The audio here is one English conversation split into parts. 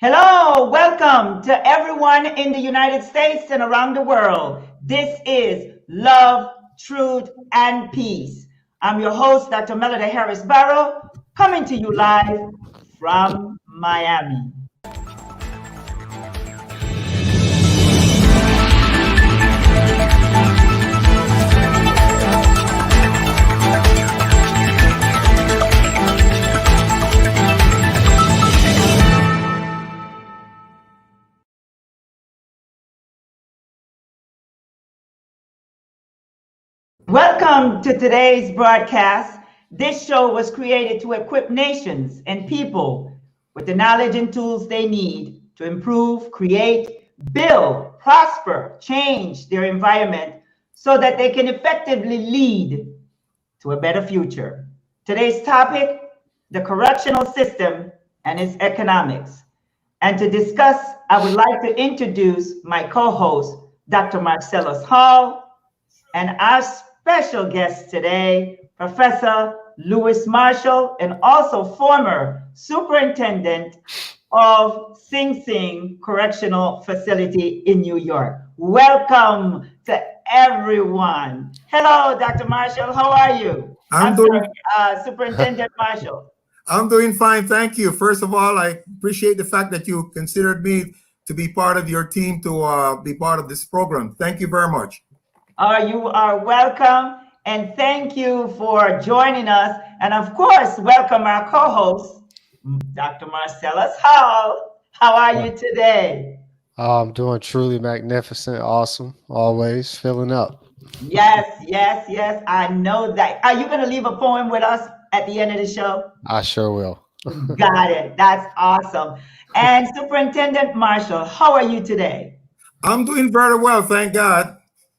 Hello, welcome to everyone in the United States and around the world. This is Love, Truth, and Peace. I'm your host, Dr. Melody Harris Barrow, coming to you live from Miami. Welcome to today's broadcast. This show was created to equip nations and people with the knowledge and tools they need to improve, create, build, prosper, change their environment so that they can effectively lead to a better future. Today's topic, the correctional system and its economics. And to discuss, I would like to introduce my co-host, Dr. Marcellus Hall, and our special guest today, Professor Lewis Marshall, and also former superintendent of Sing Sing Correctional Facility in New York. Welcome to everyone. Hello, Dr. Marshall, how are you? Superintendent Marshall. I'm doing fine, thank you. First of all, I appreciate the fact that you considered me to be part of your team to be part of this program. Thank you very much. You are welcome, and thank you for joining us. And of course, welcome our co-host, Dr. Marcellus Hall. How are you today? I'm doing truly magnificent, awesome, always filling up. Yes, I know that. Are you going to leave a poem with us at the end of the show? I sure will. Got it. That's awesome. And Superintendent Marshall, how are you today? I'm doing very well, thank God.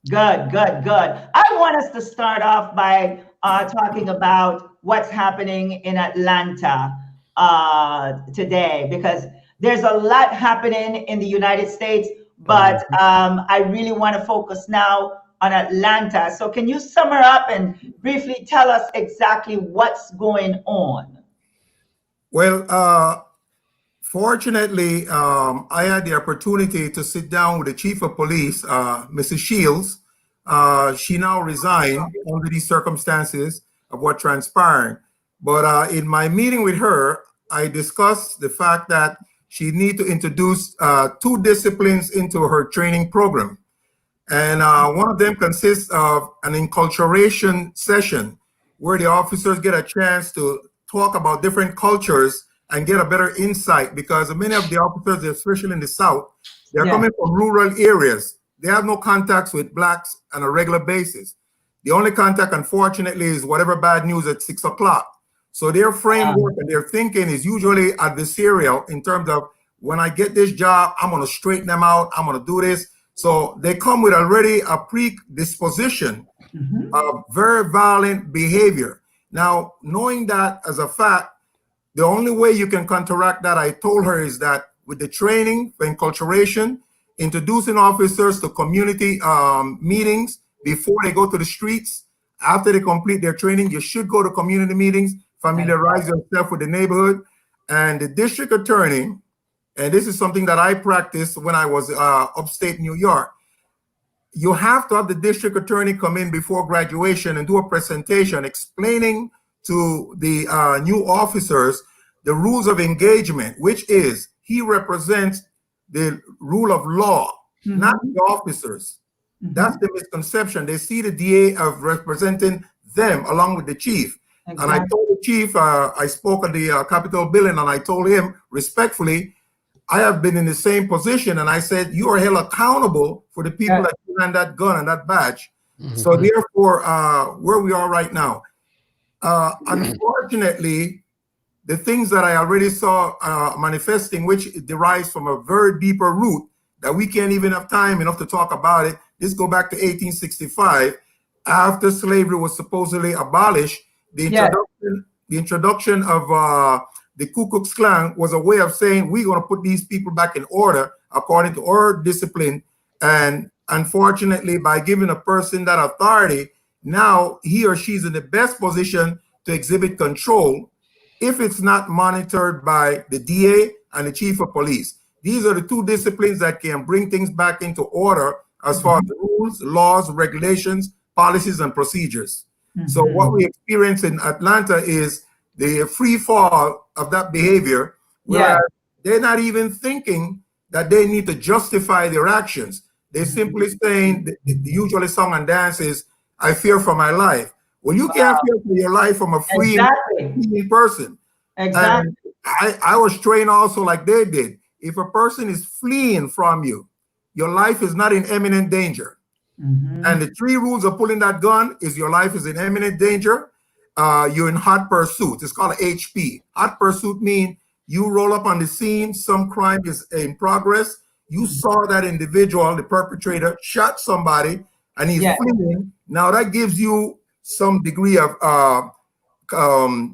Good. I want us to start off by talking about what's happening in Atlanta today, because there's a lot happening in the United States, but I really want to focus now on Atlanta. So can you sum up and briefly tell us exactly what's going on? Well, fortunately, I had the opportunity to sit down with the chief of police, Mrs. Shields. She now resigned under these circumstances of what transpired. But in my meeting with her, I discussed the fact that she needs to introduce two disciplines into her training program. And one of them consists of an enculturation session where the officers get a chance to talk about different cultures and get a better insight, because many of the officers, especially in the South, they're coming from rural areas. They have no contacts with blacks on a regular basis. The only contact, unfortunately, is whatever bad news at 6 o'clock. So their framework and their thinking is usually adversarial in terms of, when I get this job, I'm going to straighten them out. I'm going to do this. So they come with already a predisposition of very violent behavior. Now, knowing that as a fact, the only way you can counteract that, I told her, is that with the training for enculturation, introducing officers to community meetings before they go to the streets. After they complete their training, you should go to community meetings, familiarize yourself with the neighborhood. And the district attorney, and this is something that I practiced when I was upstate New York, you have to have the district attorney come in before graduation and do a presentation explaining to the new officers the rules of engagement, which is he represents the rule of law, not the officers. That's the misconception. They see the DA of representing them along with the chief. Exactly. And I told the chief, I spoke at the Capitol building, and I told him respectfully, I have been in the same position, and I said, you are held accountable for the people that you hand that gun and that badge. So therefore, where we are right now, unfortunately, the things that I already saw manifesting, which derives from a very deeper root that we can't even have time enough to talk about it. This go back to 1865, after slavery was supposedly abolished. The introduction of the Ku Klux Klan was a way of saying, we're going to put these people back in order according to our discipline. And unfortunately, by giving a person that authority, now he or she's in the best position to exhibit control if it's not monitored by the DA and the chief of police. These are the two disciplines that can bring things back into order as far as the rules, laws, regulations, policies, and procedures. So what we experience in Atlanta is the free fall of that behavior, whereas they're not even thinking that they need to justify their actions. They're simply saying, the usually song and dance is, I fear for my life. Well, you can't fear for your life from a free person. Exactly. And I was trained also like they did. If a person is fleeing from you, your life is not in imminent danger. And the 3 rules of pulling that gun is your life is in imminent danger. You're in hot pursuit. It's called HP. Hot pursuit means you roll up on the scene, some crime is in progress. You saw that individual, the perpetrator, shot somebody, and he's fleeing. Now that gives you some degree of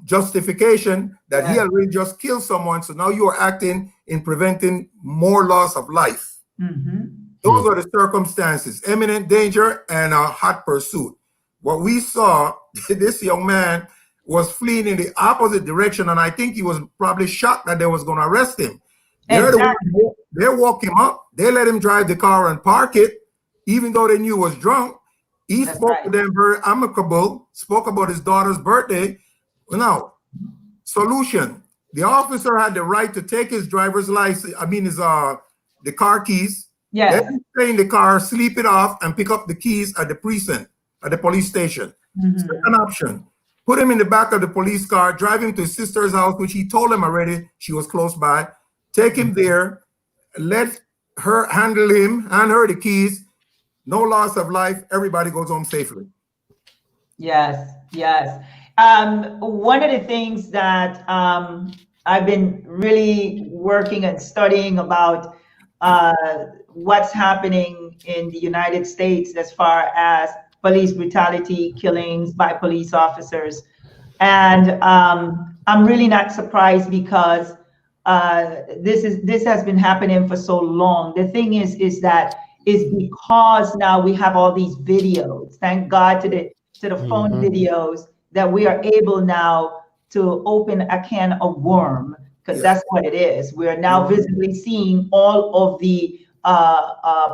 justification that he already just killed someone. So now you are acting in preventing more loss of life. Those are the circumstances: imminent danger and a hot pursuit. What we saw, this young man was fleeing in the opposite direction, and I think he was probably shocked that they was going to arrest him. They woke him up. They let him drive the car and park it, even though they knew he was drunk. He spoke to them very amicable, spoke about his daughter's birthday. Now, solution. The officer had the right to take his driver's license, the car keys. Let him stay in the car, sleep it off, and pick up the keys at the precinct, at the police station. Second option, put him in the back of the police car, drive him to his sister's house, which he told him already she was close by. Take him there, let her handle him, hand her the keys. No loss of life. Everybody goes home safely. Yes. One of the things that I've been really working and studying about what's happening in the United States as far as police brutality, killings by police officers. And I'm really not surprised because this has been happening for so long. The thing is because now we have all these videos. Thank God to the phone videos that we are able now to open a can of worm, because that's what it is. We are now visibly seeing all of the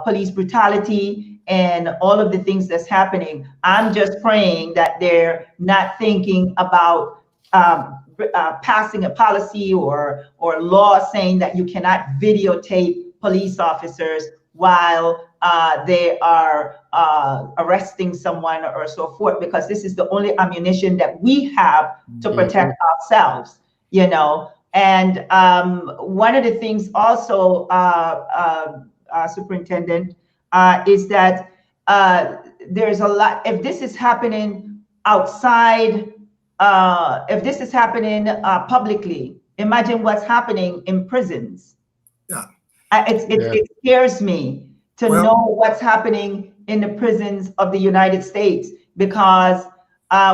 police brutality and all of the things that's happening. I'm just praying that they're not thinking about passing a policy or law saying that you cannot videotape police officers while they are arresting someone or so forth, because this is the only ammunition that we have to protect ourselves, And one of the things also, Superintendent, is that there's a lot, if this is happening outside, if this is happening publicly, imagine what's happening in prisons. It scares me to know what's happening in the prisons of the United States, because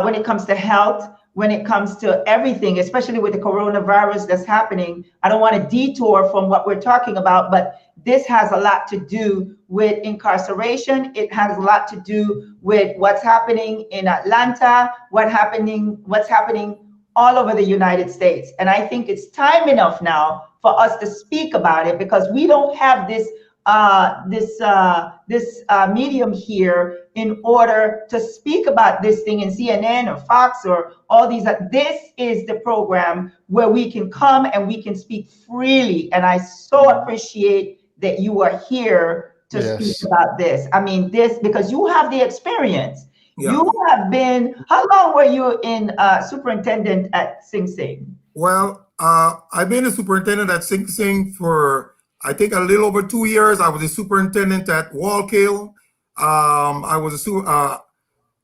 when it comes to health, when it comes to everything, especially with the coronavirus that's happening, I don't want to detour from what we're talking about, but this has a lot to do with incarceration. It has a lot to do with what's happening in Atlanta, what's happening all over the United States. And I think it's time enough now for us to speak about it, because we don't have this medium here in order to speak about this thing in CNN or Fox or all these. This is the program where we can come and we can speak freely. And I so appreciate that you are here to speak about this. I mean, because you have the experience. You have been, how long were you in superintendent at Sing Sing? Well, I've been a superintendent at Sing Sing for, I think, a little over 2 years. I was a superintendent at Wallkill. I was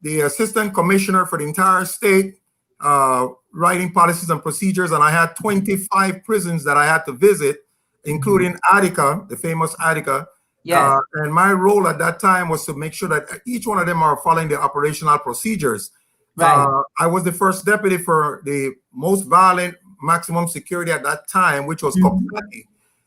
the assistant commissioner for the entire state, writing policies and procedures, and I had 25 prisons that I had to visit, including Attica, the famous Attica. And my role at that time was to make sure that each one of them are following the operational procedures. I was the first deputy for the most violent maximum security at that time, which was Coxsackie.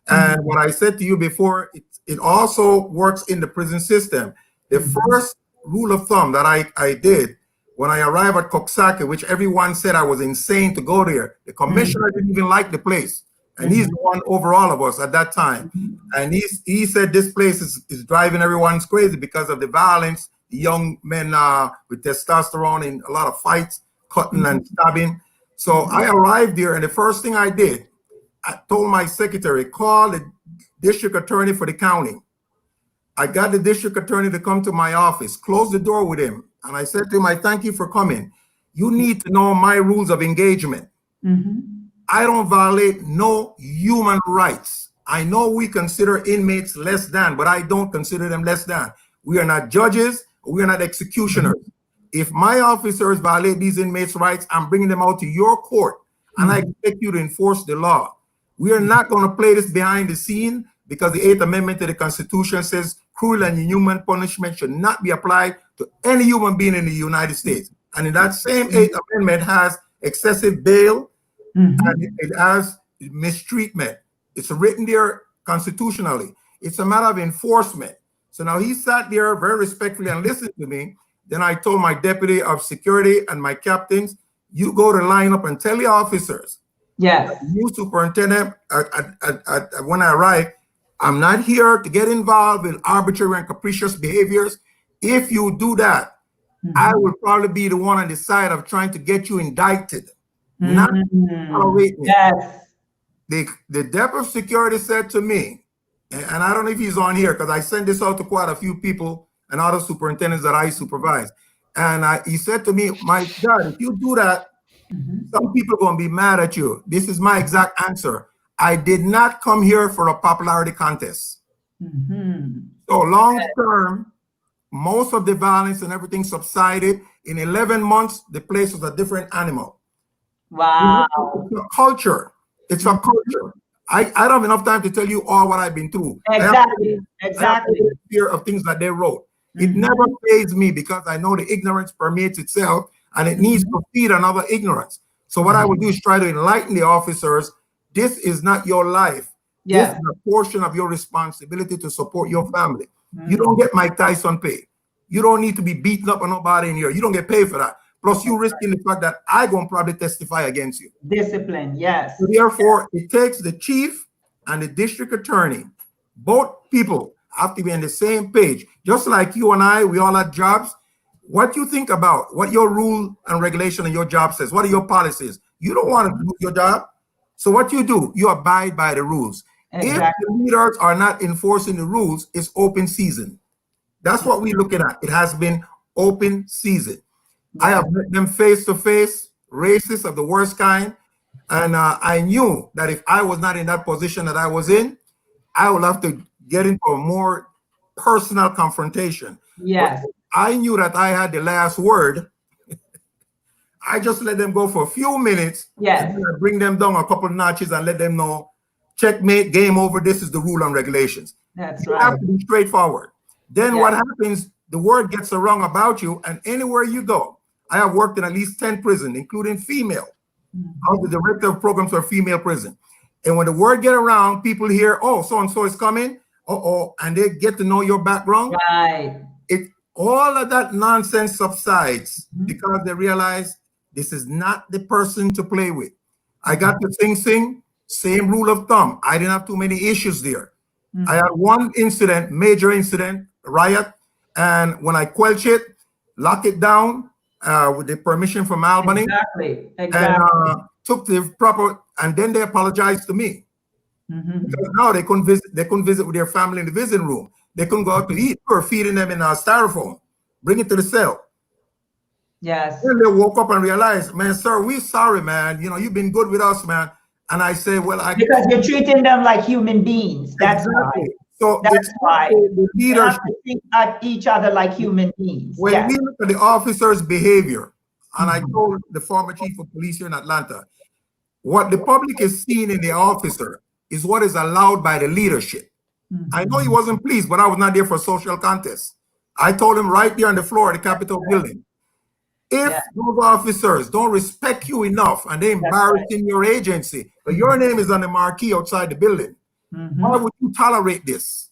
And what I said to you before, it also works in the prison system. The first rule of thumb that I did when I arrived at Coxsackie, which everyone said I was insane to go there, the commissioner didn't even like the place. And he's the one over all of us at that time. And he said this place is driving everyone's crazy because of the violence, the young men with testosterone in a lot of fights, cutting and stabbing. So I arrived there, and the first thing I did, I told my secretary, call the district attorney for the county. I got the district attorney to come to my office, close the door with him. And I said to him, I thank you for coming. You need to know my rules of engagement. I don't violate no human rights. I know we consider inmates less than, but I don't consider them less than. We are not judges. We are not executioners. If my officers violate these inmates' rights, I'm bringing them out to your court, and I expect you to enforce the law. We are not going to play this behind the scene, because the 8th Amendment to the Constitution says cruel and inhuman punishment should not be applied to any human being in the United States. And in that same 8th Amendment has excessive bail, and it has mistreatment. It's written there constitutionally. It's a matter of enforcement. So now he sat there very respectfully and listened to me. Then I told my deputy of security and my captains, you go to line up and tell the officers. Yes. New superintendent, when I arrived, I'm not here to get involved in arbitrary and capricious behaviors. If you do that, I will probably be the one on the side of trying to get you indicted. Not tolerate me. Yes. The deputy of security said to me, and I don't know if he's on here because I sent this out to quite a few people and other superintendents that I supervise. And he said to me, my God, if you do that, some people are going to be mad at you. This is my exact answer. I did not come here for a popularity contest. So long term, most of the violence and everything subsided. In 11 months, the place was a different animal. Wow. It's a culture. It's a culture. I don't have enough time to tell you all what I've been through. Exactly. I have fear of things that they wrote. It never fazed me because I know the ignorance permeates itself and it needs to feed another ignorance. So what I would do is try to enlighten the officers. This is not your life. This is a portion of your responsibility to support your family. You don't get Mike Tyson pay. You don't need to be beaten up on nobody in here. You don't get paid for that. Plus, you risking the fact that I'm going to probably testify against you. Discipline, yes. So therefore, it takes the chief and the district attorney. Both people have to be on the same page. Just like you and I, we all have jobs. What you think about what your rule and regulation and your job says, what are your policies? You don't want to lose your job. So what you do, you abide by the rules. Exactly. If the leaders are not enforcing the rules, it's open season. That's what we're looking at. It has been open season. I have met them face to face, racists of the worst kind. And I knew that if I was not in that position that I was in, I would have to get into a more personal confrontation. Yes. But I knew that I had the last word. I just let them go for a few minutes. Yes. And then I bring them down a couple of notches and let them know, checkmate, game over. This is the rule and regulations. That's You right. have to be straightforward. Then what happens, the word gets around about you, and anywhere you go, I have worked in at least 10 prisons, including female. I was the director of programs for female prison. And when the word get around, people hear, oh, so-and-so is coming, and they get to know your background. Right. All of that nonsense subsides because they realize this is not the person to play with. I got to Sing Sing, same rule of thumb. I didn't have too many issues there. I had one incident, major incident, riot, and when I quench it, lock it down with the permission from Albany. Exactly. And took the proper, and then they apologized to me. Because now they couldn't visit with their family in the visiting room. They couldn't go out to eat. We were feeding them in styrofoam. Bring it to the cell. Yes. Then they woke up and realized, man, sir, we're sorry, man. You know, you've been good with us, man. And I say, well, because you're treating them like human beings. That's exactly. why. So that's why the leadership. We have to think at each other like human beings. When we look at the officers' behavior, and I told the former chief of police here in Atlanta, what the public is seeing in the officer is what is allowed by the leadership. I know he wasn't pleased, but I was not there for a social contest. I told him right there on the floor of the Capitol building, if those officers don't respect you enough and they embarrassing your agency, but your name is on the marquee outside the building, why would you tolerate this?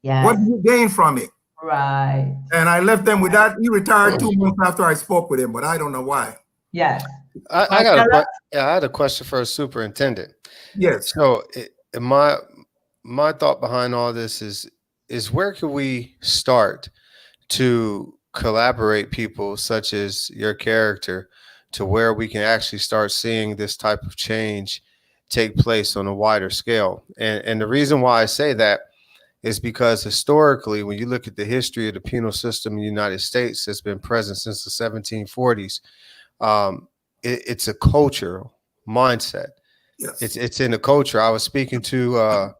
What do you gain from it? Right. And I left them with that. He retired 2 months after I spoke with him, but I don't know why. Yes. I got Marcella? I had a question for a superintendent. Yes. So my thought behind all this is where can we start to collaborate people such as your character to where we can actually start seeing this type of change take place on a wider scale. And the reason why I say that is because historically, when you look at the history of the penal system in the United States that's been present since the 1740s, it's a cultural mindset. Yes. It's in the culture. I was speaking to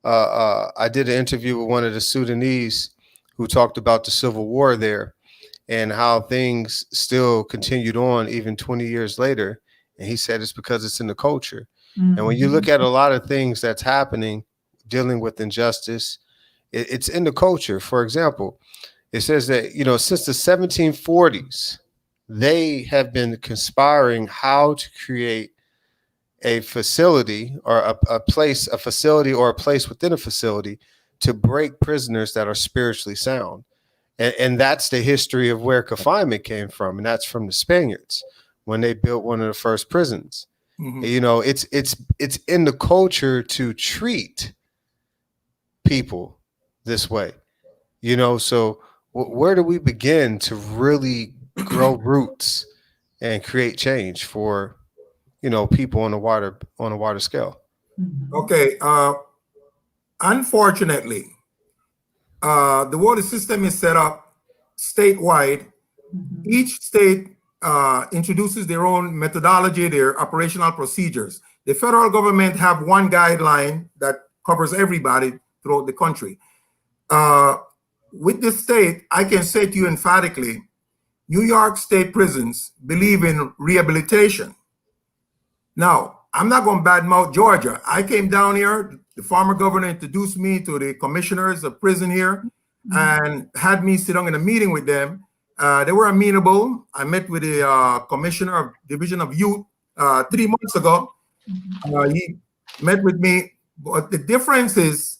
I did an interview with one of the Sudanese who talked about the civil war there and how things still continued on even 20 years later. And he said it's because it's in the culture. And when you look at a lot of things that's happening, dealing with injustice, it's in the culture. For example, it says that, since the 1740s, they have been conspiring how to create a facility or a facility or a place within a facility to break prisoners that are spiritually sound. And that's the history of where confinement came from. And that's from the Spaniards when they built one of the first prisons. Mm-hmm. It's in the culture to treat people this way, so where do we begin to really grow roots and create change for people on a wider scale? Okay. Unfortunately, the way the system is set up statewide, each state introduces their own methodology, their operational procedures. The federal government have one guideline that covers everybody throughout the country. With the state, I can say to you emphatically, New York State prisons believe in rehabilitation. Now, I'm not going to badmouth Georgia. I came down here, the former governor introduced me to the commissioners of prison here and had me sit down in a meeting with them. They were amenable. I met with the commissioner of Division of Youth 3 months ago. He met with me, but the difference is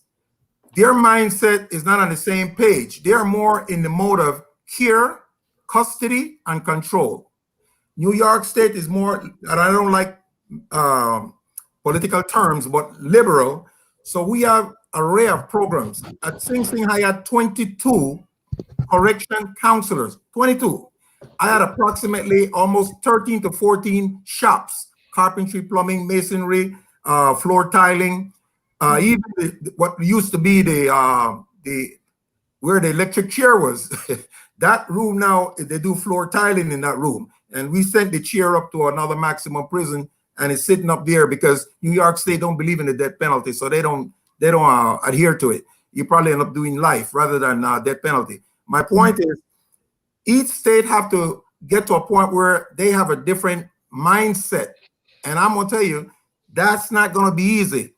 their mindset is not on the same page. They are more in the mode of care, custody, and control. New York State is more, and I don't like political terms, but liberal. So we have an array of programs. At Sing Sing, I had 22 correction counselors, 22. I had approximately almost 13 to 14 shops, carpentry, plumbing, masonry, floor tiling, even what used to be the where the electric chair was. That room now, they do floor tiling in that room. And we sent the chair up to another maximum prison, and it's sitting up there because New York State don't believe in the death penalty, so they don't adhere to it. You probably end up doing life rather than death penalty. My point is, each state have to get to a point where they have a different mindset, and I'm gonna tell you, that's not gonna be easy.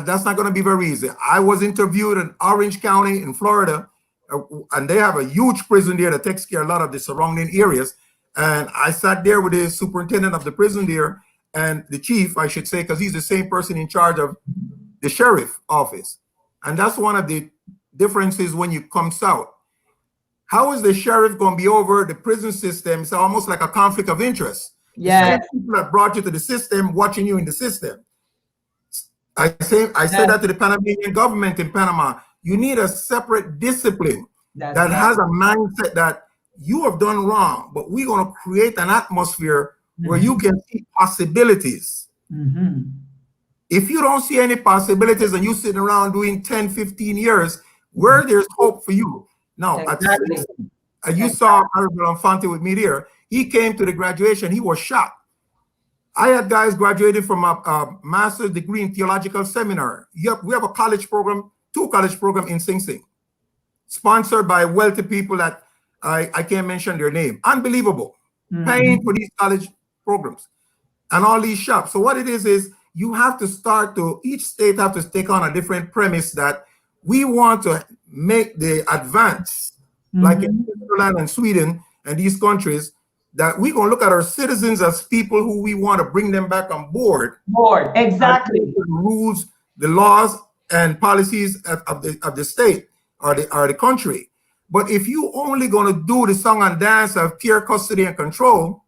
That's not gonna be very easy. I was interviewed in Orange County in Florida, and they have a huge prison there that takes care of a lot of the surrounding areas. And I sat there with the superintendent of the prison there and the chief, I should say, because he's the same person in charge of the sheriff office. And that's one of the differences when you come south. How is the sheriff going to be over the prison system? It's almost like a conflict of interest. Yes. The same people that brought you to the system, watching you in the system. I said that to the Panamanian government in Panama. You need a separate discipline that has a mindset that you have done wrong, but we're going to create an atmosphere where you can see possibilities. If you don't see any possibilities and you sitting around doing 10, 15 years, where there's hope for you. Now, you saw Honorable Infante with me there. He came to the graduation. He was shocked. I had guys graduating from a master's degree in theological seminar. We have a college program, 2 college programs in Sing Sing, sponsored by wealthy people that I can't mention their name. Unbelievable. Paying for these college programs and all these shops. So what it is you have to start to, each state have to take on a different premise that we want to make the advance, like in Switzerland and Sweden and these countries, that we're going to look at our citizens as people who we want to bring them back on board. Exactly. The rules, the laws, and policies of the state or the country. But if you only going to do the song and dance of care, custody, and control,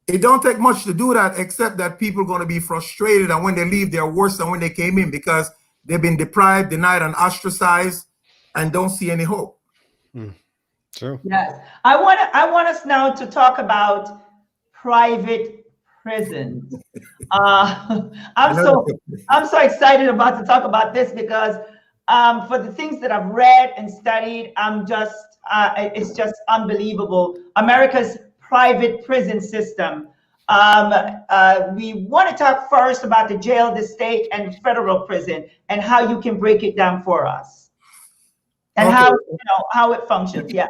It don't take much to do that, except that people are going to be frustrated, and when they leave, they're worse than when they came in because they've been deprived, denied, and ostracized, and don't see any hope. True. Yes, I want us now to talk about private prisons. I'm so excited about to talk about this because for the things that I've read and studied, it's just unbelievable. America's private prison system. We want to talk first about the jail, the state, and federal prison, and how you can break it down for us, and how it functions. Yeah.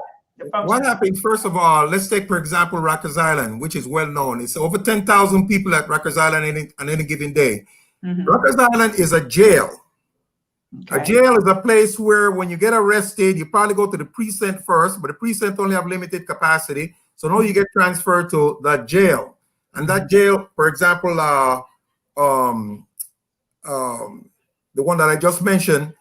What happens, first of all, let's take, for example, Rikers Island, which is well known. It's over 10,000 people at Rikers Island on any given day. Rikers Island is a jail. Okay. A jail is a place where when you get arrested, you probably go to the precinct first, but the precinct only have limited capacity. So now you get transferred to that jail. And that jail, for example, the one that I just mentioned,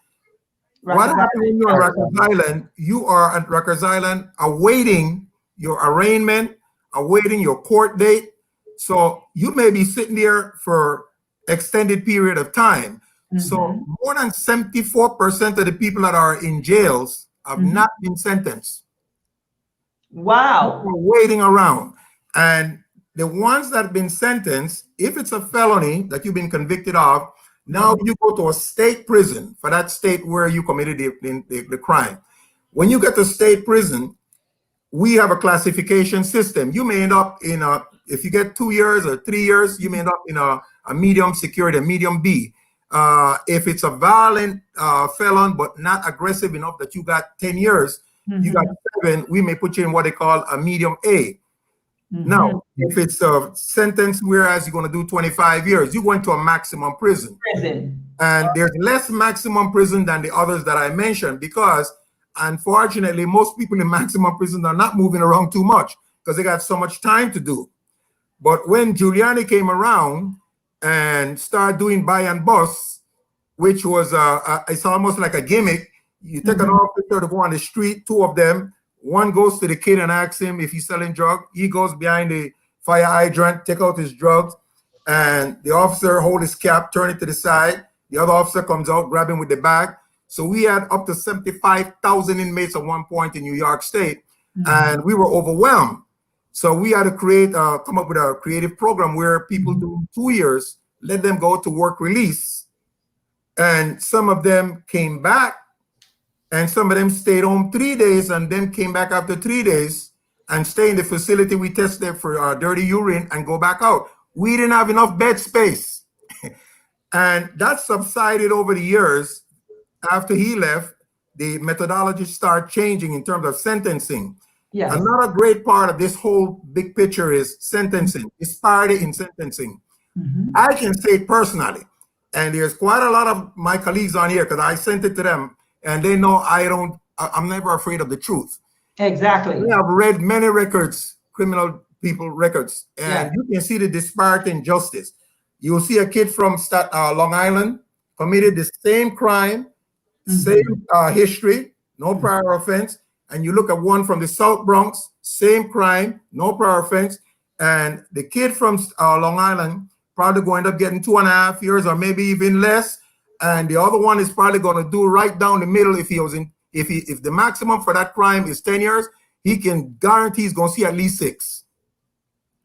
what happens when you're on Rikers Island? You are at Rikers Island awaiting your arraignment, awaiting your court date. So you may be sitting there for extended period of time. So more than 74% of the people that are in jails have not been sentenced. Wow. We're waiting around. And the ones that have been sentenced, if it's a felony that you've been convicted of, now you go to a state prison for that state where you committed the crime. When you get to state prison, we have a classification system. You may end up in if you get 2 years or 3 years, you may end up in a medium security, a medium B. If it's a violent felon, but not aggressive enough that you got 10 years, you got 7, we may put you in what they call a medium A. Now, if it's a sentence, whereas you're going to do 25 years, you go into a maximum prison. And there's less maximum prison than the others that I mentioned because, unfortunately, most people in maximum prison are not moving around too much because they got so much time to do. But when Giuliani came around and started doing buy and bust, which was it's almost like a gimmick. You take an officer to go on the street, 2 of them. One goes to the kid and asks him if he's selling drugs. He goes behind the fire hydrant, take out his drugs, and the officer hold his cap, turn it to the side. The other officer comes out, grab him with the bag. So we had up to 75,000 inmates at one point in New York State, and we were overwhelmed. So we had to come up with a creative program where people do 2 years, let them go to work release. And some of them came back, and some of them stayed home 3 days and then came back after 3 days and stay in the facility. We test them for dirty urine and go back out. We didn't have enough bed space. And that subsided over the years. After he left, the methodology started changing in terms of sentencing. Yes. Another great part of this whole big picture is sentencing, disparity in sentencing. I can say it personally, and there's quite a lot of my colleagues on here because I sent it to them, and they know I'm never afraid of the truth. Exactly. We have read many records, criminal people records, and you can see the disparity in justice. You'll see a kid from Long Island committed the same crime, same history, no prior offense, and you look at one from the South Bronx, same crime, no prior offense, and the kid from Long Island probably going to end up getting 2.5 years or maybe even less, and the other one is probably going to do right down the middle. If the maximum for that crime is 10 years, he can guarantee he's going to see at least 6.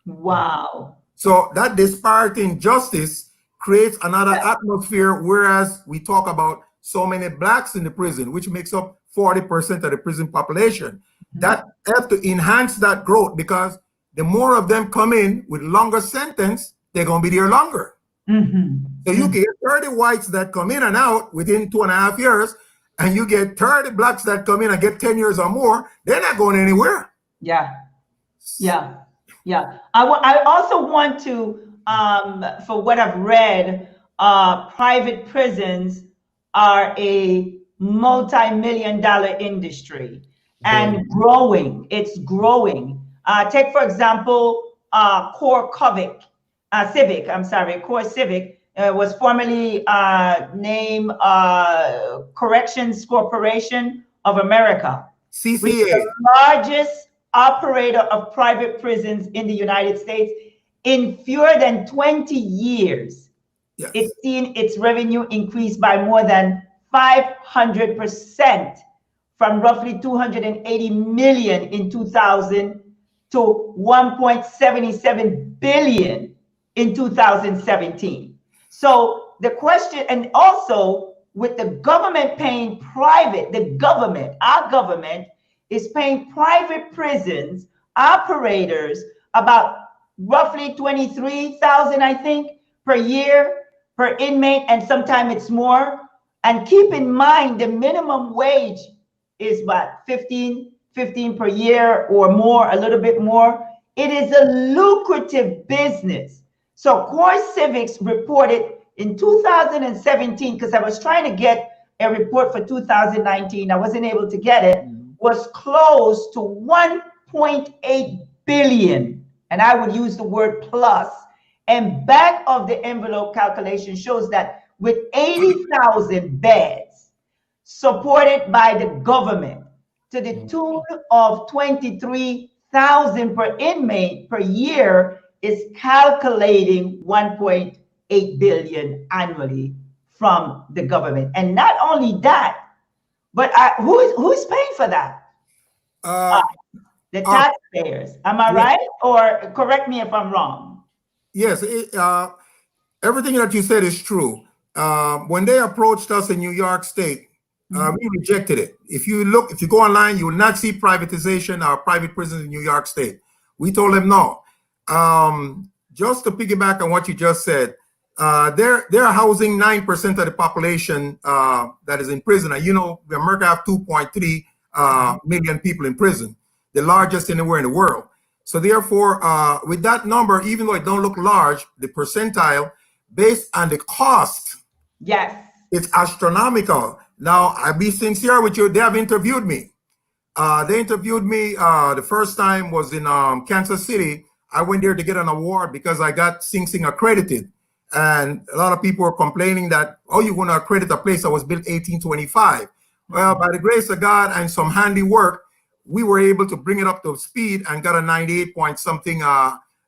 Wow. So that disparity in justice creates another atmosphere, whereas we talk about so many blacks in the prison, which makes up 40% of the prison population. That have to enhance that growth, because the more of them come in with longer sentence, they're going to be there longer. So you get 30 whites that come in and out within 2.5 years, and you get 30 blacks that come in and get 10 years or more. They're not going anywhere. I also want to, for what I've read, private prisons are a multi-million-dollar industry and growing. It's growing. Take, for example, CoreCivic. CoreCivic was formerly named Corrections Corporation of America, CCA, which is the largest operator of private prisons in the United States. In fewer than 20 years, Yes. it's seen its revenue increase by more than 500%, from roughly 280 million in 2000 to 1.77 billion in 2017. So the question, and also with the government paying private, the government, our government is paying private prisons operators about roughly 23,000, I think, per year per inmate, and sometimes it's more. And keep in mind, the minimum wage is what, 15 per year or more, a little bit more. It is a lucrative business. So CoreCivics reported in 2017, because I was trying to get a report for 2019, I wasn't able to get it, was close to 1.8 billion. And I would use the word plus. And back of the envelope calculation shows that with 80,000 beds supported by the government to the tune of 23,000 per inmate per year, is calculating 1.8 billion annually from the government. And not only that, but who's paying for that? The taxpayers. Am I right? Or correct me if I'm wrong. Yes, everything that you said is true. When they approached us in New York State, we rejected it. If you go online, you will not see privatization or private prisons in New York State. We told them no. Just to piggyback on what you just said, they're housing 9% of the population that is in prison. And you know, America have 2.3 million people in prison, the largest anywhere in the world. So therefore, with that number, even though it don't look large, the percentile based on the cost, yes, it's astronomical. Now, I'll be sincere with you. They have interviewed me. They interviewed me. The first time was in Kansas City. I went there to get an award because I got Sing Sing accredited. And a lot of people were complaining that, oh, you're going to accredit a place that was built 1825. Well, by the grace of God and some handiwork, we were able to bring it up to speed and got a 98 point something.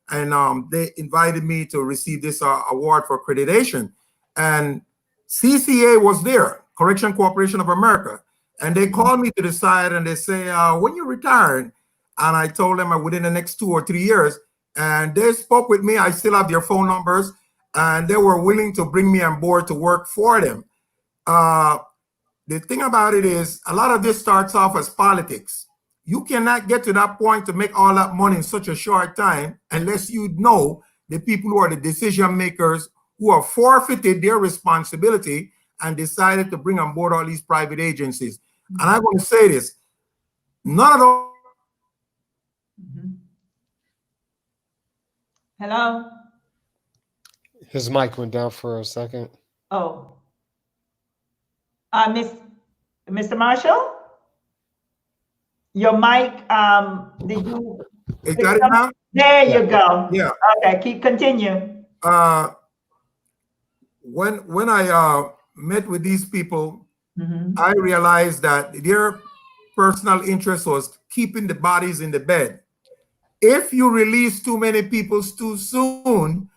And they invited me to receive this award for accreditation. And CCA was there, Correction Corporation of America. And they called me to the side and they say, when you retired? And I told them within the next 2 or 3 years. And they spoke with me. I still have their phone numbers. And they were willing to bring me on board to work for them. The thing about it is, a lot of this starts off as politics. You cannot get to that point to make all that money in such a short time unless you know the people who are the decision makers who have forfeited their responsibility and decided to bring on board all these private agencies. And I'm going to say this, none of those. Hello? His mic went down for a second. Oh. Mr. Marshall? Your mic, did you? Is that it now? There you go. Yeah. Okay, continue. When I met with these people, I realized that their personal interest was keeping the bodies in the bed. If you release too many people too soon,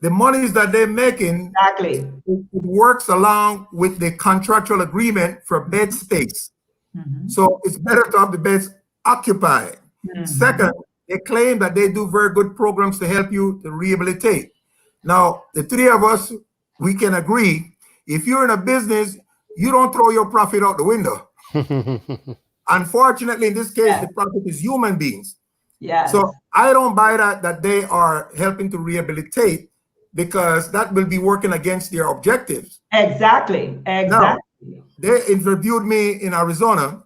the monies that they're making, exactly, it works along with the contractual agreement for bed space. So it's better to have the beds occupied. Second, they claim that they do very good programs to help you to rehabilitate. Now, the three of us, we can agree, if you're in a business, you don't throw your profit out the window. Unfortunately, in this case, the profit is human beings. So I don't buy that they are helping to rehabilitate, because that will be working against their objectives. Exactly. Now, they interviewed me in Arizona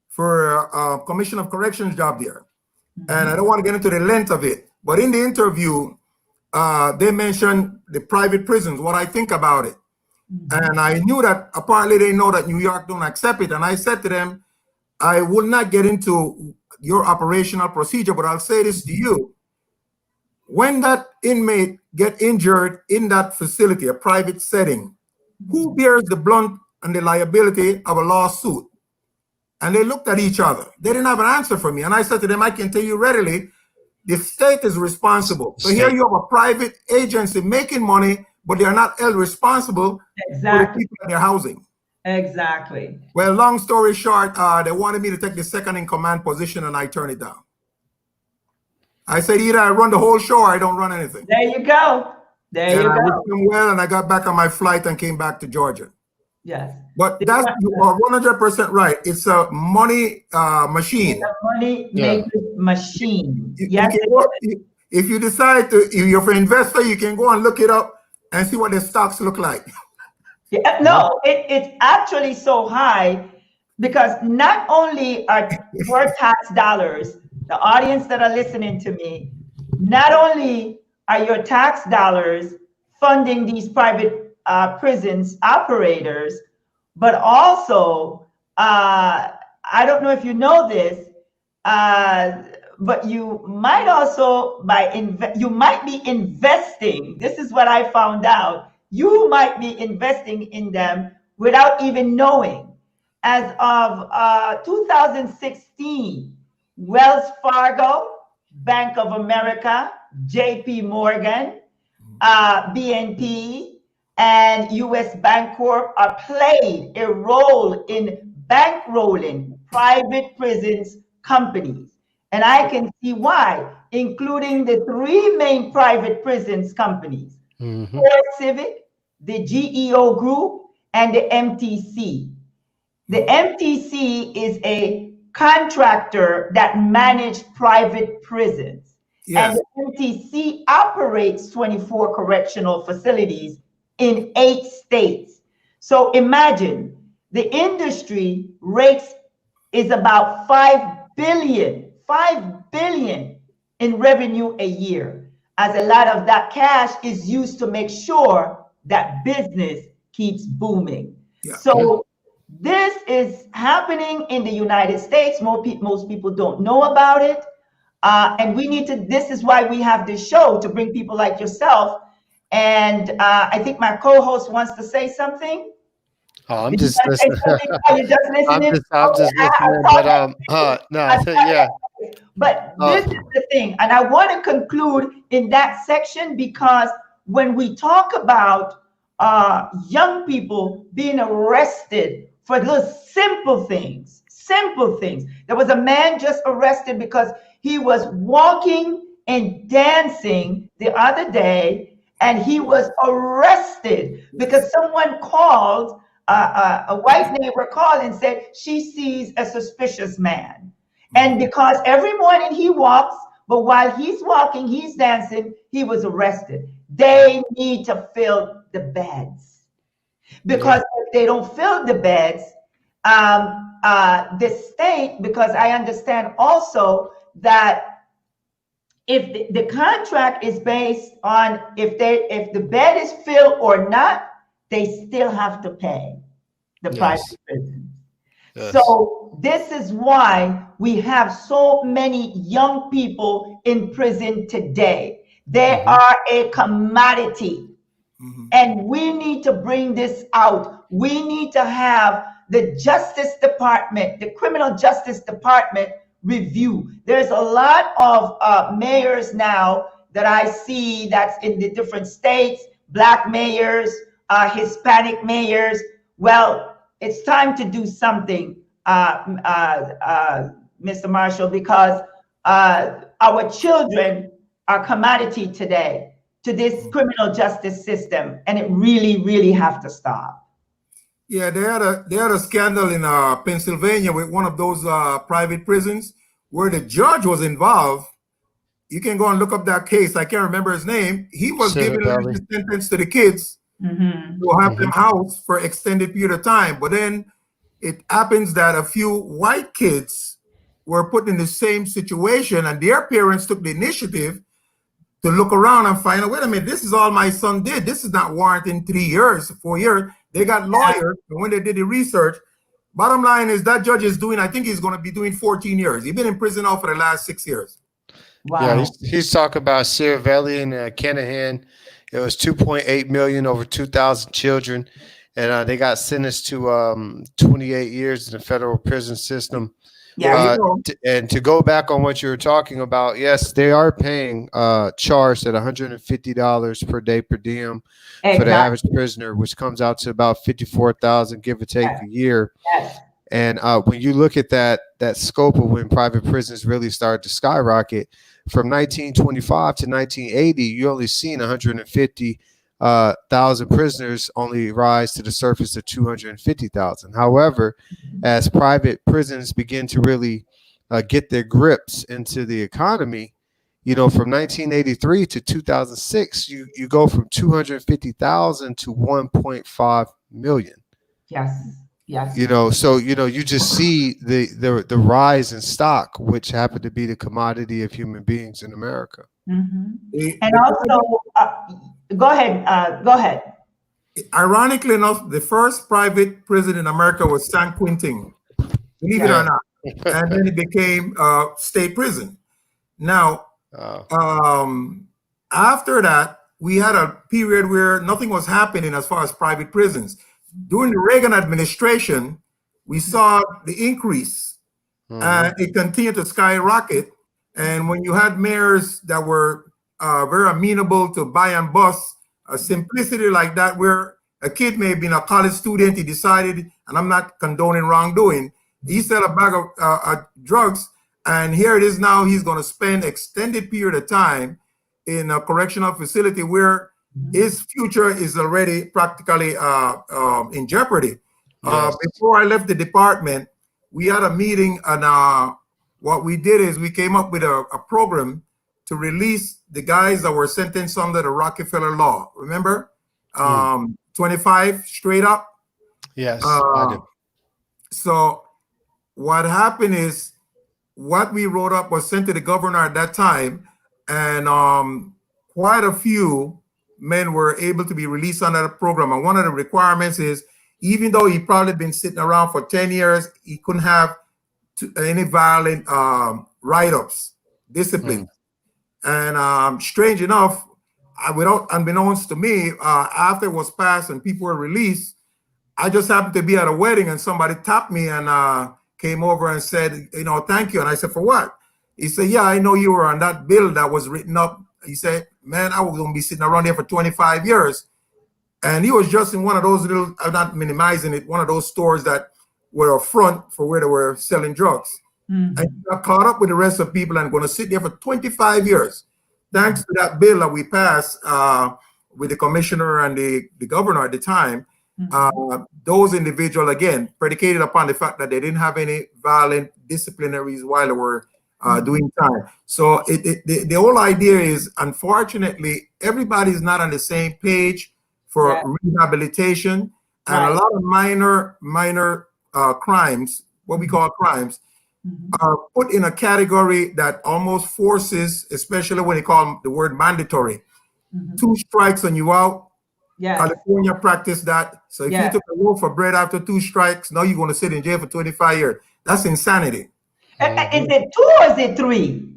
for a Commission of Corrections job there. And I don't want to get into the length of it, but in the interview, they mentioned the private prisons, what I think about it. And I knew that apparently they know that New York don't accept it. And I said to them, I will not get into your operational procedure, but I'll say this to you. When that inmate get injured in that facility, a private setting, who bears the brunt and the liability of a lawsuit? And they looked at each other. They didn't have an answer for me. And I said to them, I can tell you readily, the state is responsible. So here State. you have a private agency making money, but they are not held responsible for the Exactly. people that they're housing. Exactly. Well, long story short, they wanted me to take the second in command position, and I turned it down. I said, either I run the whole show or I don't run anything. There you go. There And you I wish go. them well, and I got back on my flight and came back to Georgia. Yes. But that's, you are 100% right. It's a money machine. It's a money making machine. You Yes. can go, if you decide to, if you're an investor, you can go and look it up and see what the stocks look like. Yeah, no, it's actually so high because not only are your tax dollars, the audience that are listening to me, not only are your tax dollars funding these private prisons operators, but also, I don't know if you know this, but you might also, you might be investing. This is what I found out. You might be investing in them without even knowing. As of 2016, Wells Fargo, Bank of America, JP Morgan, BNP, and US Bancorp played a role in bankrolling private prisons companies. And I can see why, including the three main private prisons companies, CoreCivic, the GEO Group, and the MTC. The MTC is a contractor that manages private prisons. Yes. And the MTC operates 24 correctional facilities in 8 states. So imagine the industry rates is about $5 billion in revenue a year, as a lot of that cash is used to make sure that business keeps booming. Yeah. So this is happening in the United States. Most people don't know about it. And we need to, this is why we have this show, to bring people like yourself. And I think my co-host wants to say something. Oh, I'm Did you just want to say listening. something? Are you just listening? I'm just listening. But yeah. But this is the thing, and I want to conclude in that section, because when we talk about young people being arrested for those simple things. There was a man just arrested because he was walking and dancing the other day, and he was arrested because someone called, a white neighbor called and said she sees a suspicious man. And because every morning he walks, but while he's walking, he's dancing, he was arrested. They need to fill the beds, because if they don't fill the beds, the state, because I understand also that if the contract is based on if the bed is filled or not, they still have to pay the private prisons. Yes. So this is why we have so many young people in prison today. They are a commodity. And we need to bring this out. We need to have the Justice Department, the Criminal Justice Department review. There's a lot of mayors now that I see that's in the different states, Black mayors, Hispanic mayors. Well, it's time to do something, Mr. Marshall, because our children are commodity today to this criminal justice system, and it really, really have to stop. Yeah, they had a scandal in Pennsylvania with one of those private prisons where the judge was involved. You can go and look up that case. I can't remember his name. He was giving a sentence to the kids to have them housed for extended period of time. But then it happens that a few white kids were put in the same situation, and their parents took the initiative to look around and find out, wait a minute, this is all my son did. This is not warranting 3 years, 4 years. They got lawyers, and when they did the research, bottom line is that judge is doing, I think he's going to be doing 14 years. He's been in prison now for the last 6 years. Wow. Yeah, he's talking about Sierra and Kanahan. It was 2.8 million over 2,000 children, and they got sentenced to 28 years in the federal prison system Yeah. And to go back on what you were talking about, yes, they are paying charged at $150 per day per diem for the average prisoner, which comes out to about 54,000, give or take, a year. Yes. And when you look at that scope of when private prisons really started to skyrocket, from 1925 to 1980, you only seen 150,000 prisoners only rise to the surface of 250,000. However, as private prisons begin to really get their grips into the economy, you know, from 1983 to 2006, you go from 250,000 to 1.5 million. Yes. Yes. You know, so you know, you just see the rise in stock, which happened to be the commodity of human beings in America. Mm-hmm. And also, go ahead. Go ahead. Ironically enough, the first private prison in America was San Quentin, believe it or not, and then it became state prison. Now, after that, we had a period where nothing was happening as far as private prisons. During the Reagan administration, we saw the increase, and it continued to skyrocket. And when you had mayors that were very amenable to buy and bust, a simplicity like that, where a kid may have been a college student, he decided, and I'm not condoning wrongdoing, he sell a bag of drugs, and here it is now, he's going to spend extended period of time in a correctional facility where his future is already practically in jeopardy. Before I left the department, we had a meeting, and what we did is we came up with a program to release the guys that were sentenced under the Rockefeller law. Remember? 25 straight up? Yes, I do. So what happened is what we wrote up was sent to the governor at that time, and quite a few men were able to be released under the program. And one of the requirements is, even though he probably been sitting around for 10 years, he couldn't have any violent write-ups, discipline. And strange enough, without unbeknownst to me, after it was passed and people were released, I just happened to be at a wedding and somebody tapped me and came over and said, you know, thank you. And I said, for what? He said, yeah, I know you were on that bill that was written up. He said, man, I was going to be sitting around there for 25 years. And he was just in one of those little, I'm not minimizing it, one of those stores that were a front for where they were selling drugs. And he got caught up with the rest of people and going to sit there for 25 years. Thanks to that bill that we passed with the commissioner and the governor at the time, those individuals, again, predicated upon the fact that they didn't have any violent disciplinaries while they were doing time. So the whole idea is, unfortunately, everybody's not on the same page for rehabilitation, and a lot of minor crimes, what we call crimes, are put in a category that almost forces, especially when they call the word mandatory. 2 strikes and you out. California practiced that. So if you took a loaf of bread after 2 strikes, now you're going to sit in jail for 25 years. That's insanity. Is it 2 or is it 3?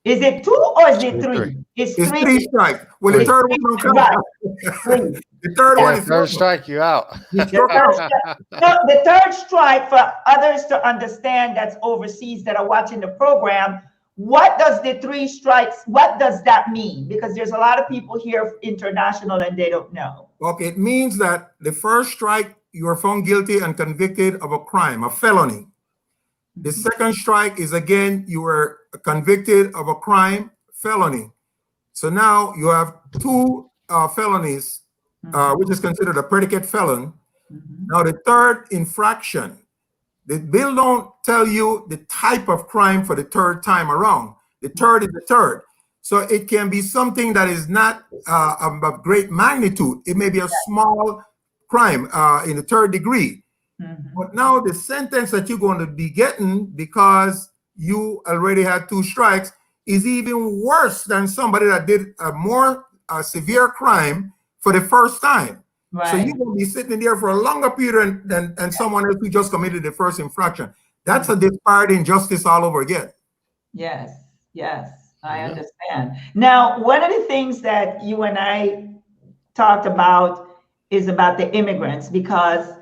Is it 2 or is it 3? It's 3 strikes. Well, the third one don't come out. The third one is third strike, you out. The third strike, for others to understand that's overseas that are watching the program, what does the 3 strikes, what does that mean? Because there's a lot of people here international and they don't know. Okay, it means that the first strike, you are found guilty and convicted of a crime, a felony. The second strike is, again, you were convicted of a crime, felony. So now you have 2 felonies, which is considered a predicate felon. Now the third infraction, the bill don't tell you the type of crime for the third time around. The third is the third. So it can be something that is not of great magnitude. It may be a small crime in the 3rd degree. But now the sentence that you're going to be getting, because you already had 2 strikes, is even worse than somebody that did a more severe crime for the first time. So you're going to be sitting in there for a longer period than someone else who just committed the first infraction. That's a disparity in justice all over again. Yes, I understand. Now, one of the things that you and I talked about is about the immigrants, because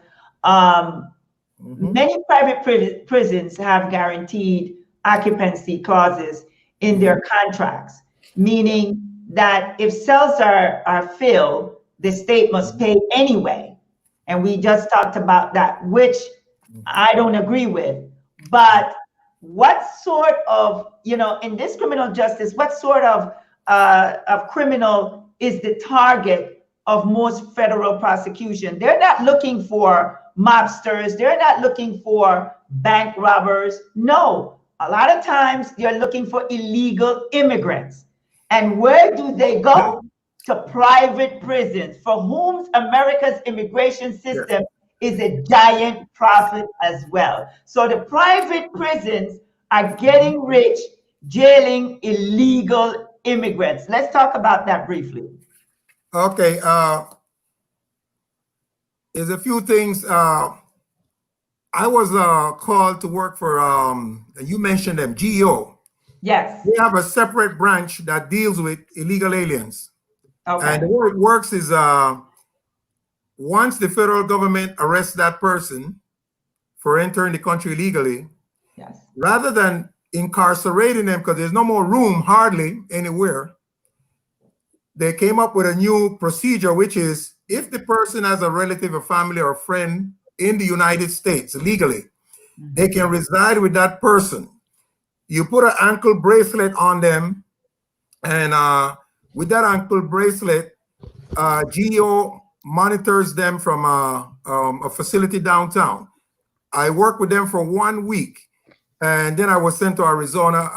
Many private prisons have guaranteed occupancy clauses in their contracts, meaning that if cells are filled, the state must pay anyway. And we just talked about that, which I don't agree with. But what sort of, in this criminal justice, what sort of criminal is the target of most federal prosecution? They're not looking for mobsters. They're not looking for bank robbers. No, a lot of times they're looking for illegal immigrants. And where do they go? To private prisons, for whom America's immigration system is a giant profit as well. So the private prisons are getting rich, jailing illegal immigrants. Let's talk about that briefly. Okay. There's a few things. I was called to work for, you mentioned them, GEO. Yes. We have a separate branch that deals with illegal aliens. Okay. And the way it works is once the federal government arrests that person for entering the country illegally, yes, rather than incarcerating them, because there's no more room hardly anywhere, they came up with a new procedure, which is if the person has a relative, a family, or a friend in the United States legally, they can reside with that person. You put an ankle bracelet on them, and with that ankle bracelet, GEO monitors them from a facility downtown. I worked with them for 1 week, and then I was sent to Arizona,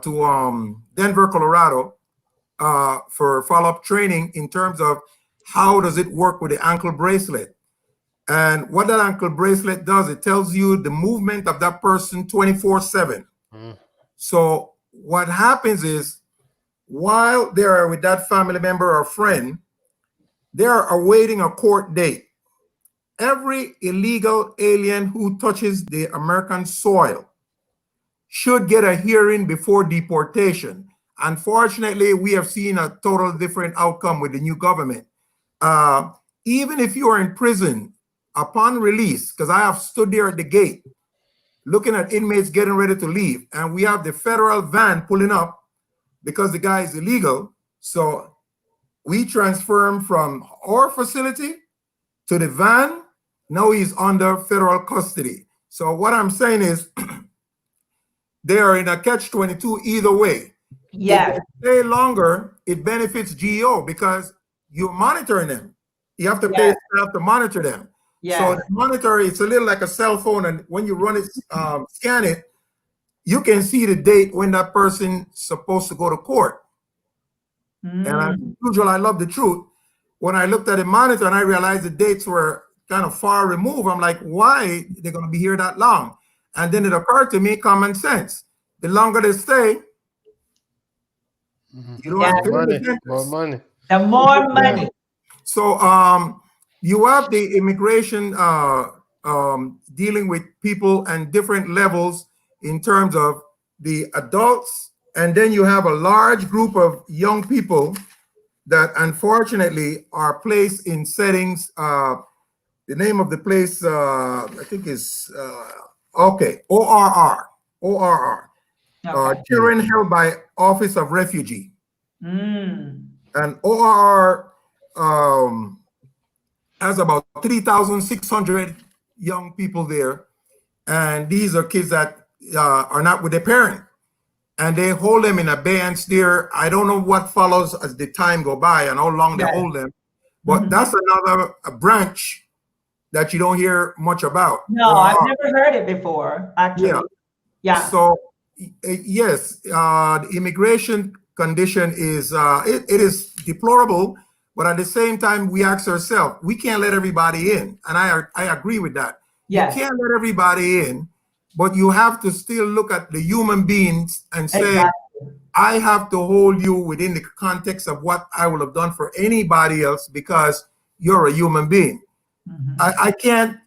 to Denver, Colorado, for follow-up training in terms of how does it work with the ankle bracelet. And what that ankle bracelet does, it tells you the movement of that person 24/7. So what happens is, while they are with that family member or friend, they are awaiting a court date. Every illegal alien who touches the American soil should get a hearing before deportation. Unfortunately, we have seen a total different outcome with the new government. Even if you are in prison, upon release, because I have stood there at the gate looking at inmates getting ready to leave, and we have the federal van pulling up because the guy is illegal. So we transfer him from our facility to the van. Now he's under federal custody. So what I'm saying is they are in a catch-22 either way. Yeah. If they stay longer, it benefits GEO because you're monitoring them. You have to pay staff to monitor them. So the monitor, it's a little like a cell phone, and when you run it, scan it, you can see the date when that person's supposed to go to court. And as usual, I love the truth. When I looked at the monitor and I realized the dates were kind of far removed, I'm like, why they're going to be here that long? And then it occurred to me, common sense. The longer they stay, you don't have to pay more money. The more money. So you have the immigration dealing with people and different levels in terms of the adults, and then you have a large group of young people that unfortunately are placed in settings. The name of the place, I think is ORR. Children held by Office of Refugee. And ORR has about 3,600 young people there. And these are kids that are not with their parent. And they hold them in abeyance there. I don't know what follows as the time go by and how long they hold them. But that's another branch that you don't hear much about. No, I've never heard it before, actually. Yeah. So, yes, the immigration condition is, it is deplorable, but at the same time, we ask ourselves, we can't let everybody in. And I agree with that. Yes. You can't let everybody in, but you have to still look at the human beings and say, I have to hold you within the context of what I would have done for anybody else because you're a human being. I can't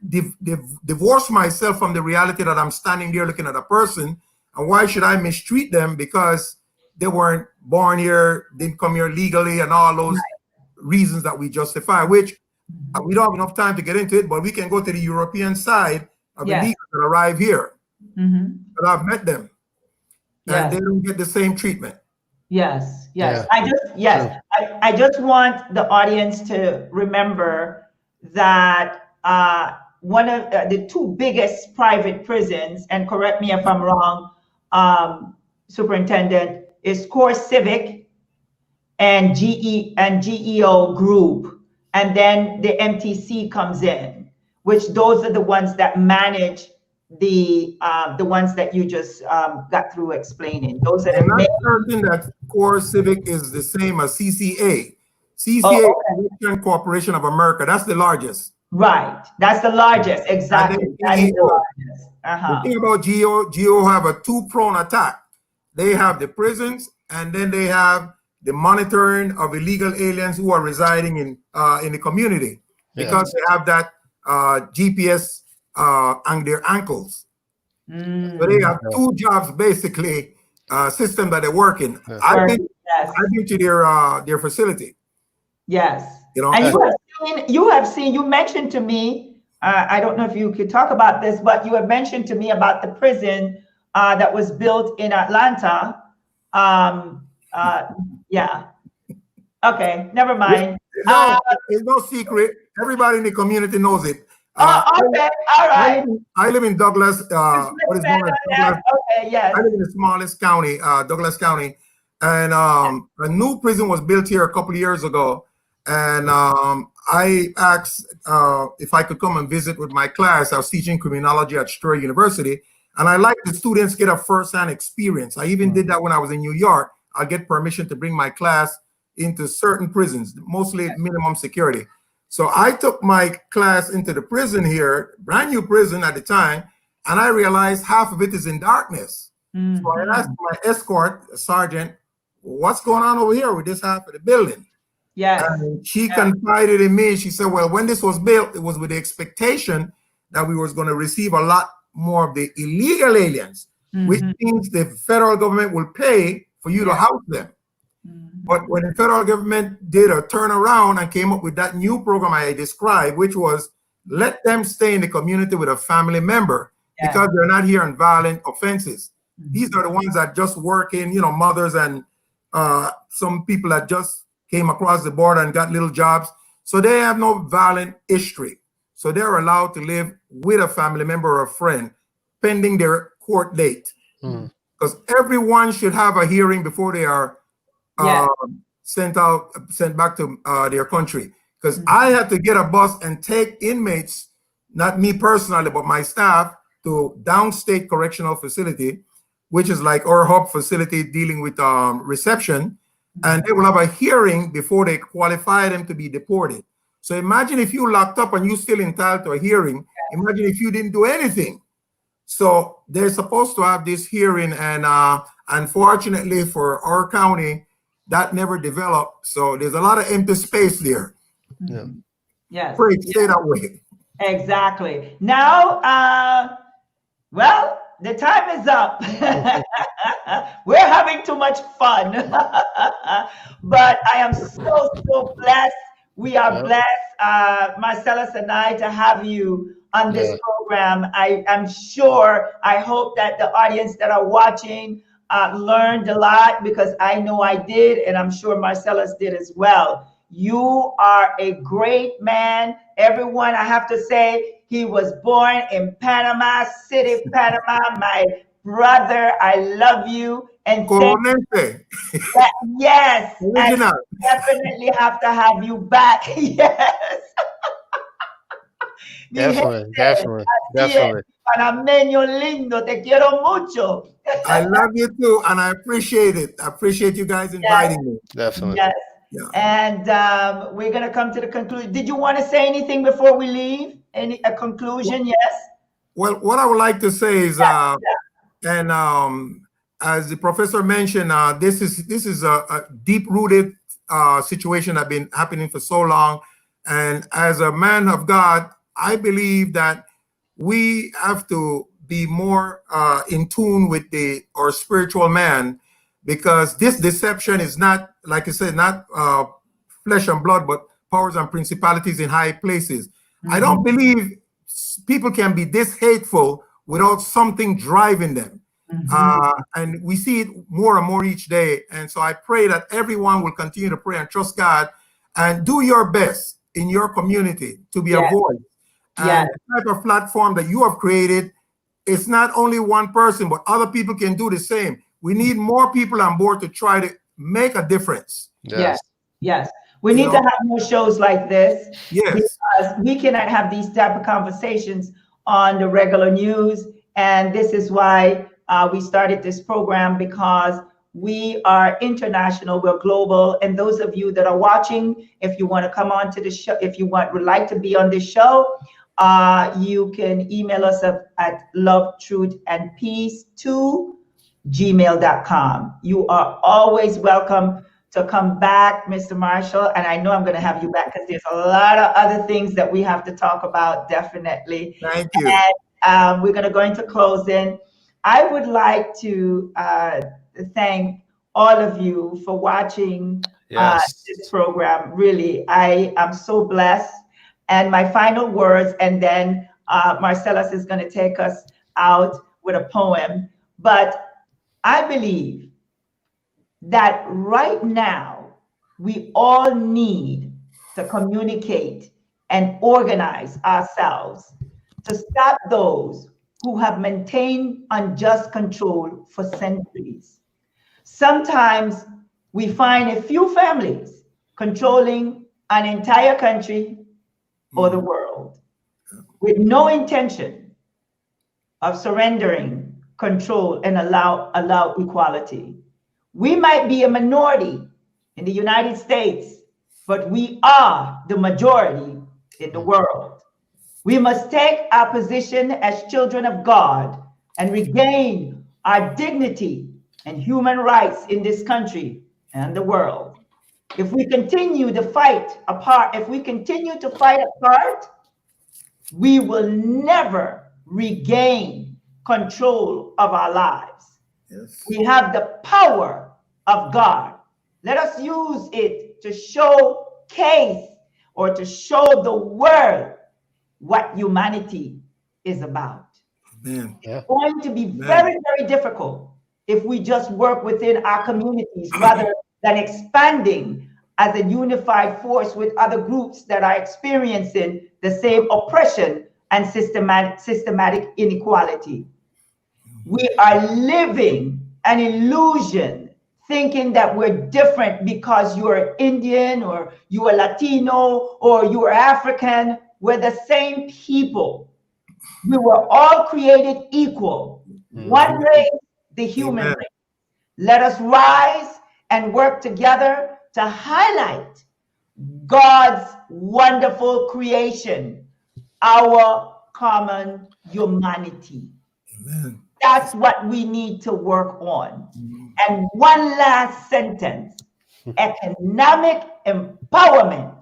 divorce myself from the reality that I'm standing there looking at a person, and why should I mistreat them because they weren't born here, didn't come here legally, and all those reasons that we justify, which we don't have enough time to get into it, but we can go to the European side of Yes. illegals that arrive here. Mhm. But I've met them, and Yes. they don't get the same treatment. Yes, Yeah. I just want the audience to remember that one of the two biggest private prisons, and correct me if I'm wrong, Superintendent, is CoreCivic and GEO Group, and then the MTC comes in, which those are the ones that manage the ones that you just got through explaining. Those are I'm the not main. certain that CoreCivic is the same as CCA. CCA Oh, is the Christian Corporation of America. That's the largest. right. That's the largest. And Exactly. then That is the GEO. largest. The Uh-huh. thing about GEO have a two-pronged attack. They have the prisons, and then they have the monitoring of illegal aliens who are residing in the community, because they have that GPS on their ankles. So they have two jobs basically, system that they work in. Yeah. I've been Yes. to their facility. Yes. You know, And so- you have seen, you mentioned to me, I don't know if you could talk about this, but you have mentioned to me about the prison that was built in Atlanta. Yeah. Okay, never mind. No, it's no secret. Everybody in the community knows it. Okay, all right. I live in Douglas, what is known as Douglas. Okay, yes. I live in the smallest county, Douglas County, and a new prison was built here a couple of years ago. And I asked if I could come and visit with my class. I was teaching criminology at Strayer University, and I like the students get a first-hand experience. I even did that when I was in New York. I get permission to bring my class into certain prisons, mostly minimum security. So I took my class into the prison here, brand new prison at the time, and I realized half of it is in darkness. So I asked my escort, a sergeant, what's going on over here with this half of the building? Yes. And she confided in me. She said, well, when this was built, it was with the expectation that we was going to receive a lot more of the illegal aliens, which means the federal government will pay for you to house them. But when the federal government did a turnaround and came up with that new program I described, which was let them stay in the community with a family member because they're not here on violent offenses. These are the ones that just work in, you know, mothers and some people that just came across the border and got little jobs. So they have no violent history. So they're allowed to live with a family member or a friend pending their court date. Because everyone should have a hearing before they are sent back to their country. Because I had to get a bus and take inmates, not me personally, but my staff, to downstate correctional facility, which is like our hub facility dealing with reception, and they will have a hearing before they qualify them to be deported. So imagine if you locked up and you still entitled to a hearing. Imagine if you didn't do anything. So they're supposed to have this hearing, and unfortunately for our county, that never developed. So there's a lot of empty space there. Yes. Pray stay that way. Exactly. Now, well, the time is up. We're having too much fun. But I am so blessed. We are blessed, Marcellus and I, to have you on this program. I'm sure, I hope that the audience that are watching learned a lot, because I know I did, and I'm sure Marcellus did as well. You are a great man. Everyone, I have to say, he was born in Panama City, Panama. My brother, I love you. And yes, I definitely have to have you back. Yes. Definitely. Panameño lindo, te quiero mucho. I love you too, and I appreciate it. I appreciate you guys inviting me. Definitely. Yes. Yeah. And we're gonna come to the conclusion. Did you want to say anything before we leave? A conclusion? Yes. Well, what I would like to say is, and as the professor mentioned, this is a deep-rooted situation that's been happening for so long. And as a man of God, I believe that we have to be more in tune with our spiritual man, because this deception is not, like I said, not flesh and blood, but powers and principalities in high places. I don't believe people can be this hateful without something driving them. And we see it more and more each day. And so I pray that everyone will continue to pray and trust God and do your best in your community to be a voice. And the type of platform that you have created, it's not only one person, but other people can do the same. We need more people on board to try to make a difference. Yes. We need to have more shows like this. Yes. Because we cannot have these type of conversations on the regular news. And this is why we started this program, because we are international, we're global. And those of you that are watching, if you want to come on to the show, if you would like to be on this show, you can email us at lovetruthandpeace2@gmail.com. You are always welcome to come back, Mr. Marshall. And I know I'm going to have you back because there's a lot of other things that we have to talk about, definitely. Thank you. And we're going to go into closing. I would like to thank all of you for watching this program. Really, I am so blessed. And my final words, and then Marcellus is going to take us out with a poem. But I believe that right now, we all need to communicate and organize ourselves to stop those who have maintained unjust control for centuries. Sometimes we find a few families controlling an entire country or the world with no intention of surrendering control and allow equality. We might be a minority in the United States, but we are the majority in the world. We must take our position as children of God and regain our dignity and human rights in this country and the world. If we continue to fight apart, we will never regain control of our lives. Yes. We have the power of God. Let us use it to showcase or to show the world what humanity is about. Amen. It's going to be very, very difficult if we just work within our communities rather than expanding as a unified force with other groups that are experiencing the same oppression and systematic inequality. We are living an illusion, thinking that we're different because you're Indian or you are Latino or you are African. We're the same people. We were all created equal. One race, the human race. Let us rise and work together to highlight God's wonderful creation, our common humanity. Amen. That's what we need to work on. And one last sentence, economic empowerment.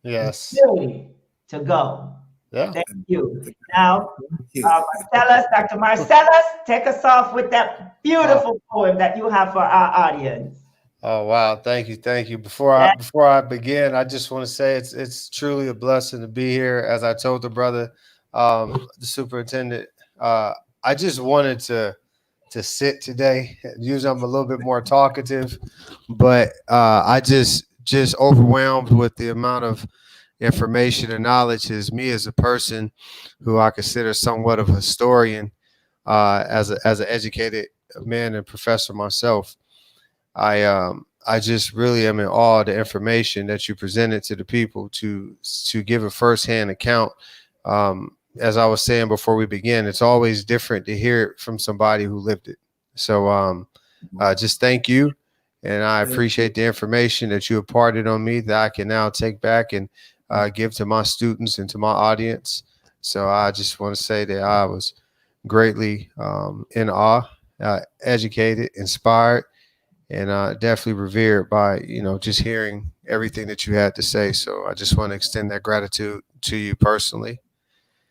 Yes. Really to go. Yeah. Thank you. Now, Dr. Marcellus, take us off with that beautiful poem that you have for our audience. Oh wow, thank you. Before I begin, I just want to say it's truly a blessing to be here. As I told the brother, the superintendent, I just wanted to sit today. Usually I'm a little bit more talkative, but I just overwhelmed with the amount of information and knowledge. Is me as a person who I consider somewhat of a historian, as an educated man and professor myself. I just really am in awe of the information that you presented to the people to give a firsthand account. As I was saying before we begin, it's always different to hear it from somebody who lived it. So just thank you. And I appreciate the information that you imparted on me that I can now take back and give to my students and to my audience. So I just want to say that I was greatly in awe, educated, inspired, and definitely revered by, just hearing everything that you had to say. So I just want to extend that gratitude to you personally.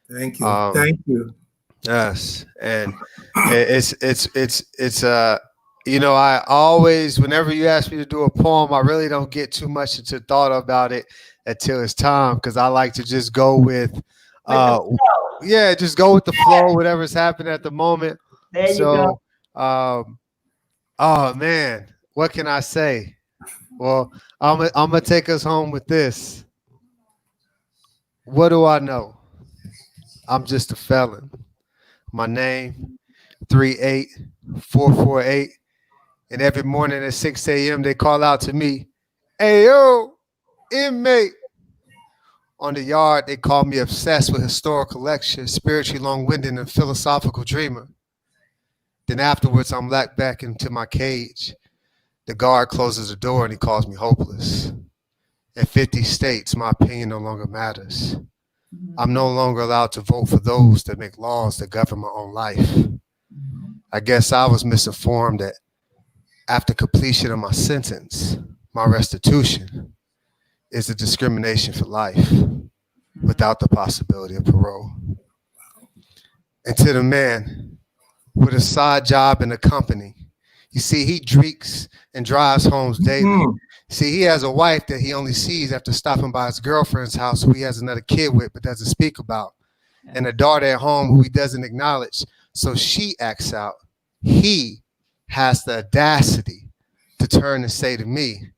Thank you. Thank you. Yes. And it's I always, whenever you ask me to do a poem, I really don't get too much into thought about it until it's time, because I like to just go with Yeah, just go with the flow, whatever's happening at the moment. There you go. Oh man, what can I say? Well, I'm gonna take us home with this. What do I know? I'm just a felon. My name 38448, and every morning at 6 a.m. they call out to me, "Hey yo, inmate." On the yard, they call me obsessed with historical lectures, spiritually long-winded and philosophical dreamer. Then afterwards, I'm locked back into my cage. The guard closes the door and he calls me hopeless. In 50 states, my opinion no longer matters. I'm no longer allowed to vote for those that make laws that govern my own life. I guess I was misinformed that after completion of my sentence, my restitution is a discrimination for life without the possibility of parole. And to the man with a side job in a company, you see, he drinks and drives homes daily. See, he has a wife that he only sees after stopping by his girlfriend's house, who he has another kid with but doesn't speak about, and a daughter at home who he doesn't acknowledge. So she acts out. He has the audacity to turn and say to me,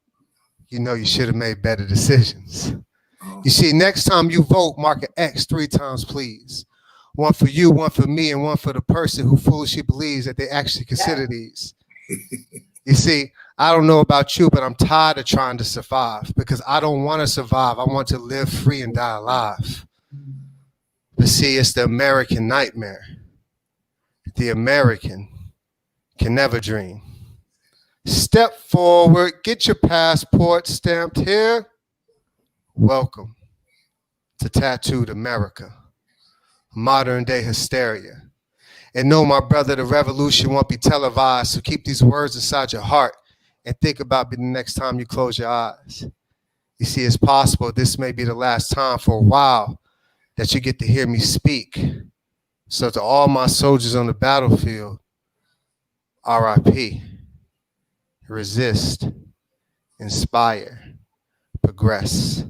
"You know, you should have made better decisions." You see, next time you vote, mark an X 3 times, please. One for you, one for me, and one for the person who foolishly believes that they actually consider these. You see, I don't know about you, but I'm tired of trying to survive, because I don't want to survive. I want to live free and die alive. But see, it's the American nightmare. The American can never dream. Step forward, get your passport stamped here. Welcome to Tattooed America, modern day hysteria. And know, my brother, the revolution won't be televised, so keep these words inside your heart and think about it the next time you close your eyes. You see, it's possible this may be the last time for a while that you get to hear me speak. So to all my soldiers on the battlefield, RIP, resist, inspire, progress.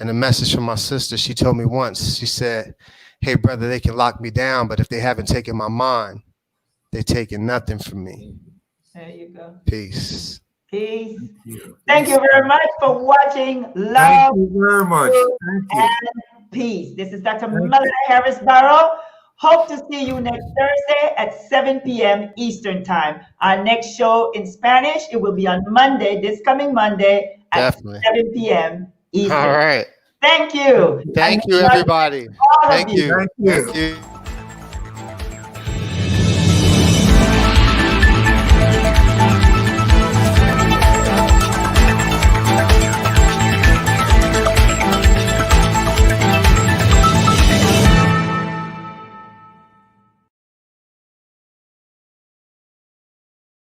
And a message from my sister, she told me once, she said, "Hey brother, they can lock me down, but if they haven't taken my mind, they're taking nothing from me." There you go. Peace. Peace. Thank you very much for watching Love, Thank you very much. Thank you. and Peace. This is Dr. Melody Harris Barrow. Hope to see you next Thursday at 7 p.m. Eastern Time. Our next show in Spanish, it will be on Monday, this coming Monday at 7 p.m. Eastern. All right. Thank you. Thank you, everybody. All of Thank you. Thank you. Thank you.